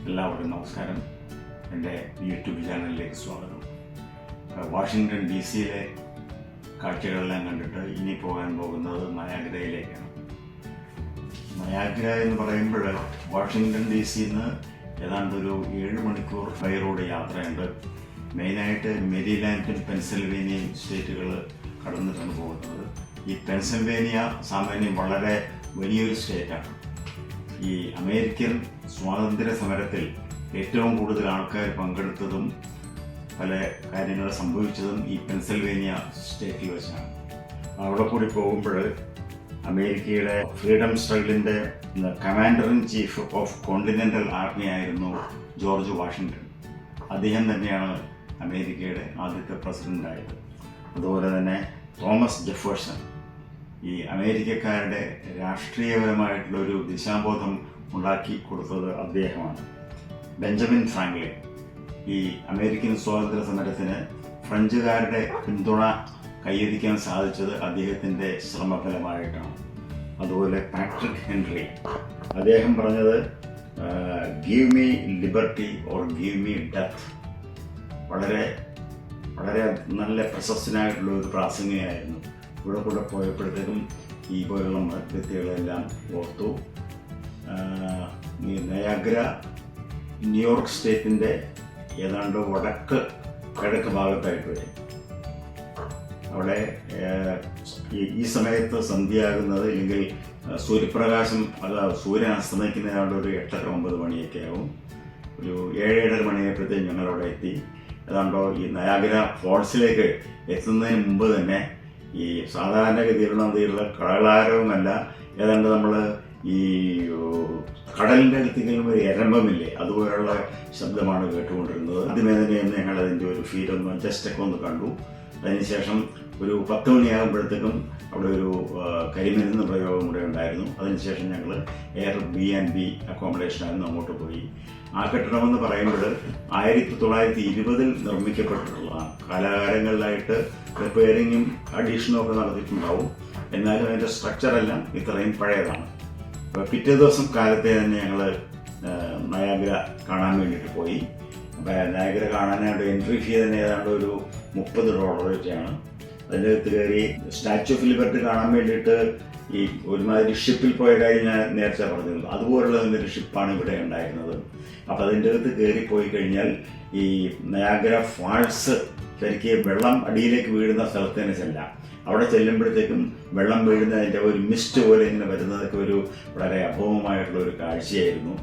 എല്ലാവർക്കും നമസ്കാരം. എൻ്റെ യൂട്യൂബ് ചാനലിലേക്ക് സ്വാഗതം. വാഷിങ്ടൺ DC-യിലെ കാഴ്ചകളെല്ലാം കണ്ടിട്ട് ഇനി പോകാൻ പോകുന്നത് നയാഗ്രയിലേക്കാണ്. നയാഗ്ര എന്ന് പറയുമ്പോൾ വാഷിങ്ടൺ DC-ന്ന് ഏതാണ്ട് ഒരു 7 മണിക്കൂർ ബൈ റോഡ് യാത്രയുണ്ട്. മെയിനായിട്ട് മെരിലാൻഡും പെൻസിൽവേനിയയും സ്റ്റേറ്റുകൾ കടന്നിട്ടാണ് പോകുന്നത്. ഈ പെൻസിൽവേനിയ സാമാന്യം വളരെ വലിയൊരു സ്റ്റേറ്റാണ്. ഈ അമേരിക്കൻ സ്വാതന്ത്ര്യ സമരത്തിൽ ഏറ്റവും കൂടുതൽ ആൾക്കാർ പങ്കെടുത്തതും പല കാര്യങ്ങൾ സംഭവിച്ചതും ഈ പെൻസിൽവേനിയ സ്റ്റേറ്റിൽ വെച്ചാണ്. അവിടെ കൂടി പോകുമ്പോൾ അമേരിക്കയുടെ ഫ്രീഡം സ്ട്രഗിളിൻ്റെ commander in chief of continental army ആയിരുന്നു ജോർജ് വാഷിങ്ടൺ. അദ്ദേഹം തന്നെയാണ് അമേരിക്കയുടെ ആദ്യത്തെ പ്രസിഡൻ്റായത്. അതുപോലെ തന്നെ തോമസ് ജെഫേഴ്സൺ ഈ അമേരിക്കക്കാരുടെ രാഷ്ട്രീയപരമായിട്ടുള്ളൊരു ദിശാബോധം ഉണ്ടാക്കി കൊടുത്തത് അദ്ദേഹമാണ്. ബെഞ്ചമിൻ ഫ്രാങ്ക്ലിൻ ഈ അമേരിക്കൻ സ്വാതന്ത്ര്യ സമരത്തിന് ഫ്രഞ്ചുകാരുടെ പിന്തുണ കൈവരിക്കാൻ സാധിച്ചത് അദ്ദേഹത്തിൻ്റെ ശ്രമഫലമായിട്ടാണ്. അതുപോലെ പാട്രിക് ഹെൻറി അദ്ദേഹം പറഞ്ഞത് give me liberty or give me death. വളരെ വളരെ നല്ല പ്രശസ്തനായിട്ടുള്ള ഒരു പ്രാസംഗികയായിരുന്നു. ഇവിടെ കൂടെ പോയപ്പോഴത്തേക്കും ഈ പോലുള്ള വ്യക്തികളെല്ലാം ഓർത്തു. നയാഗ്ര ന്യൂയോർക്ക് സ്റ്റേറ്റിൻ്റെ ഏതാണ്ട് കിഴക്ക് ഭാഗത്തായിട്ട് വരും. അവിടെ ഈ സമയത്ത് സന്ധ്യയാകുന്നത് അല്ലെങ്കിൽ സൂര്യപ്രകാശം സൂര്യൻ അസ്തമിക്കുന്ന ഏതാണ്ട് ഒരു 8-9 മണിയൊക്കെ ആവും. ഒരു 7-7:30 മണിയായപ്പോഴത്തേക്കും ഞങ്ങളവിടെ എത്തി. ഏതാണ്ടോ ഈ നയാഗ്ര ഫോൾസിലേക്ക് എത്തുന്നതിന് മുമ്പ് തന്നെ ഈ സാധാരണഗതിയിലുള്ള കളാരവുമല്ല, ഏതാണ്ട് നമ്മൾ ഈ കടലിൻ്റെ അടുത്തെങ്കിലും ഒരു എരമ്പമില്ലേ അതുപോലുള്ള ശബ്ദമാണ് കേട്ടുകൊണ്ടിരുന്നത്. ആദ്യമേ തന്നെയെന്ന് ഞങ്ങൾ അതിൻ്റെ ഒരു ഫീലൊന്ന് ജസ്റ്റൊക്കെ ഒന്ന് കണ്ടു. അതിനുശേഷം ഒരു 10 മണിയാകുമ്പോഴത്തേക്കും അവിടെ ഒരു കരിമരുന്ന് പ്രയോഗം കൂടെ ഉണ്ടായിരുന്നു. അതിനുശേഷം ഞങ്ങൾ Airbnb അക്കോമഡേഷനായിരുന്നു അങ്ങോട്ട് പോയി. ആ കെട്ടിടമെന്ന് പറയുമ്പോൾ 1920 നിർമ്മിക്കപ്പെട്ടിട്ടുള്ളതാണ്. കാലാകാലങ്ങളിലായിട്ട് റിപ്പയറിങ്ങും അഡീഷനും ഒക്കെ നടത്തിയിട്ടുണ്ടാവും. എന്നാലും അതിൻ്റെ സ്ട്രക്ചറെല്ലാം ഇത്രയും പഴയതാണ്. അപ്പോൾ പിറ്റേ ദിവസം കാലത്തെ തന്നെ ഞങ്ങൾ നയാഗ്ര കാണാൻ വേണ്ടിയിട്ട് പോയി. അപ്പോൾ നയാഗ്ര കാണാനായിട്ട് എൻട്രി ഫീ തന്നെ ഏതാണ്ട് ഒരു $30 അതിൻ്റെ അകത്ത് കയറി സ്റ്റാച്യു ഓഫ് ലിബർട്ടി കാണാൻ വേണ്ടിയിട്ട് ഈ ഒരുമാതിരി ഷിപ്പിൽ പോയ കാര്യം ഞാൻ നേരത്തെ പറഞ്ഞിരുന്നു. അതുപോലുള്ള ഒരു ഷിപ്പാണ് ഇവിടെ ഉണ്ടായിരുന്നത്. അപ്പോൾ അതിൻ്റെ അകത്ത് കയറി പോയി കഴിഞ്ഞാൽ ഈ നയാഗ്ര ഫാൾസ് ശരിക്കും വെള്ളം അടിയിലേക്ക് വീഴുന്ന സ്ഥലത്ത് തന്നെ ചെല്ലാം. അവിടെ ചെല്ലുമ്പോഴത്തേക്കും വെള്ളം വീഴുന്നതിൻ്റെ ഒരു മിസ്റ്റ് പോലെ ഇങ്ങനെ വരുന്നതൊക്കെ ഒരു വളരെ അപൂർവമായിട്ടുള്ള ഒരു കാഴ്ചയായിരുന്നു.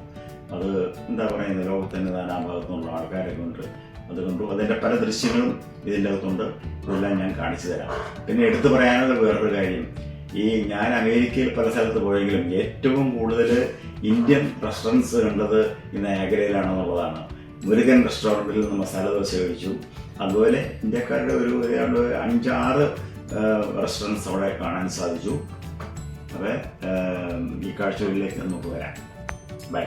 അത് എന്താ പറയുന്നത്, ലോകത്തിൻ്റെ നാനാഭാഗത്തുനിന്നുള്ള ആൾക്കാരൊക്കെ ഉണ്ട്. അതുകൊണ്ടും അതിൻ്റെ പല ദൃശ്യങ്ങളും ഇതിൻ്റെ അകത്തുണ്ട്. ഇതെല്ലാം ഞാൻ കാണിച്ചു തരാം. പിന്നെ എടുത്തു പറയാനുള്ള വേറൊരു കാര്യം, ഈ ഞാൻ അമേരിക്കയിൽ പല സ്ഥലത്ത് പോയെങ്കിലും ഏറ്റവും കൂടുതൽ ഇന്ത്യൻ റെസ്റ്റോറൻറ്റ്സ് കണ്ടത് ഈ നയാഗ്രയിലാണെന്നുള്ളതാണ്. മുരുകൻ റെസ്റ്റോറൻറ്റിൽ നിന്ന് മസാല ദോശ കഴിച്ചു. അതുപോലെ ഇന്ത്യക്കാരുടെ ഒരു 5-6 റെസ്റ്റോറൻറ്റ്സ് അവിടെ കാണാൻ സാധിച്ചു. അപ്പോൾ ഈ കാഴ്ചകളിലേക്ക് നമുക്ക് വരാം. ബൈ.